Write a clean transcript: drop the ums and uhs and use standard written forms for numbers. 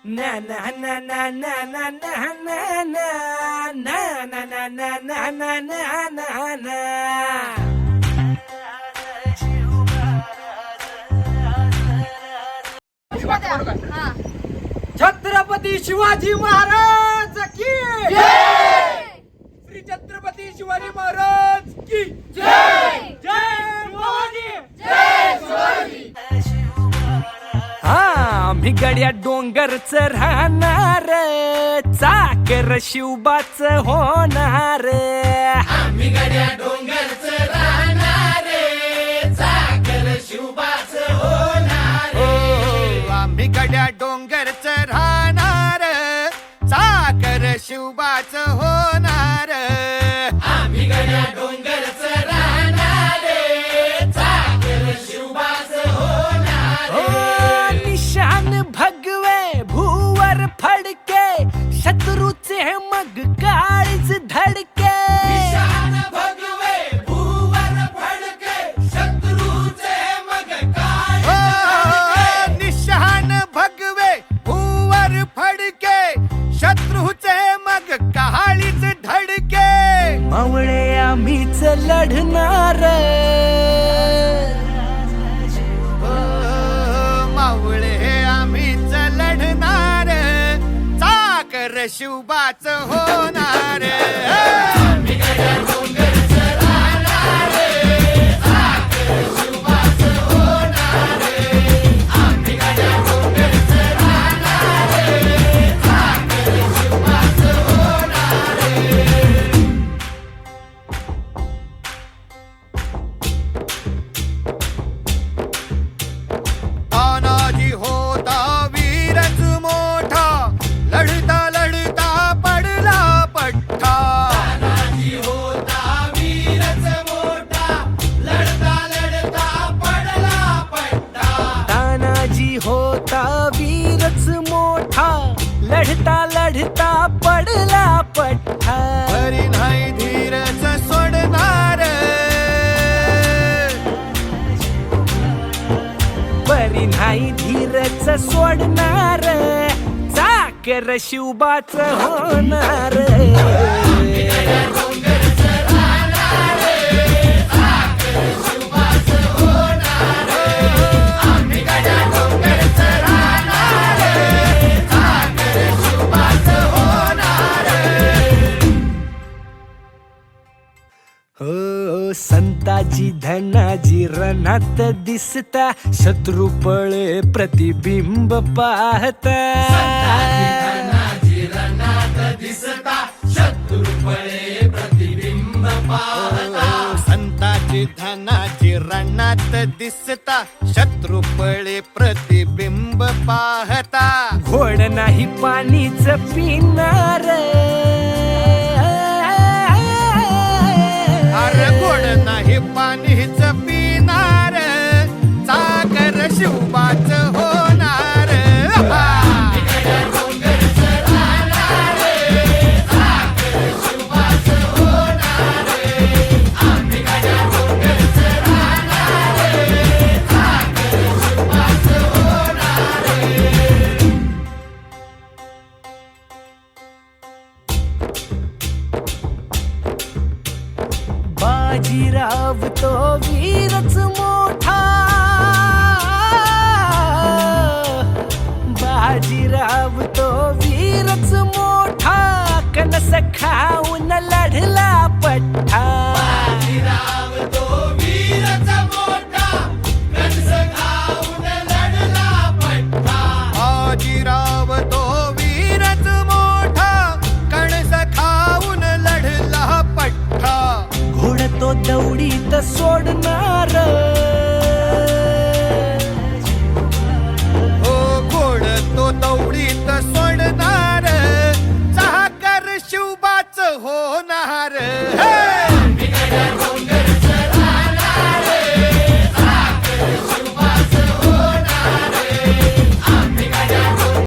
na na na na na na na na na na na na na na na na Chhatrapati Shivaji Maharaj की जय. श्री छत्रपती शिवाजी महाराज की जय. जय शिवाजी. जय शिवाजी. आम्ही गड्या डोंगरच राहणार, चाकर शिवबाच होणार. आम्ही गड्या डोंगरच राहणार, चाकर शिवबाच होणार. आम्ही गड्या डोंगरच राहणार, चाकर शिवबाच होणार. आम्ही गड्या डोंगरच राहणार, चाकर शिवबाच होणार. निशान भगवे भूवर फडके, शत्रूचे मग काळीच धडके. निशान भगवे भूवर फडके, शत्रूचे मग काळीच. निशान भगवे भूवर फडके, शत्रूचे मग काळीच धडके. मावळे आम्हीच लढणार, मावळे आम्हीच लढणार, चाकर शिवबाच होणार. आम्ही गड्या डोंगरच राहणार, चाकर शिवबाच होणार. आम्ही गड्या डोंगरच राहणार, चाकर शिवबाच होणार. तानाजी होता वीरच मोठा, लढता लढता पडला पठ्ठा. तानाजी होता वीरच मोठा, लढता लढता पडला पट्टा. तानाजी होता वीरच मोठा, लढता लढता पडला पट्टा. तरी नाही धीरच सोडणार, बरी नाही धीरच सोडणार, चाकर शिवबाच होणार. हो संताजी धनाजी रणात दिसता, शत्रू पळे प्रतिबिंब पाहता. संताची धनाची रणात दिसता, शत्रू पळे प्रतिबिंब पाहता. घोड नाही पाणीच पिणार, अरे गोड नाही पाणीच पिणार, चाकर शिवबाच होणार. बाजीराव तो वीरच मोठा, बाजीराव तो वीरच मोठा, कणस खाऊन लढला पठ्ठा. बाजीराव तो वीरच मोठा, कणस खाऊन लढला पठ्ठा. बाजीराव तो वीरच मोठा, कणस खाऊन लढला पठ्ठा. घोड तो दौडीत सोडणार,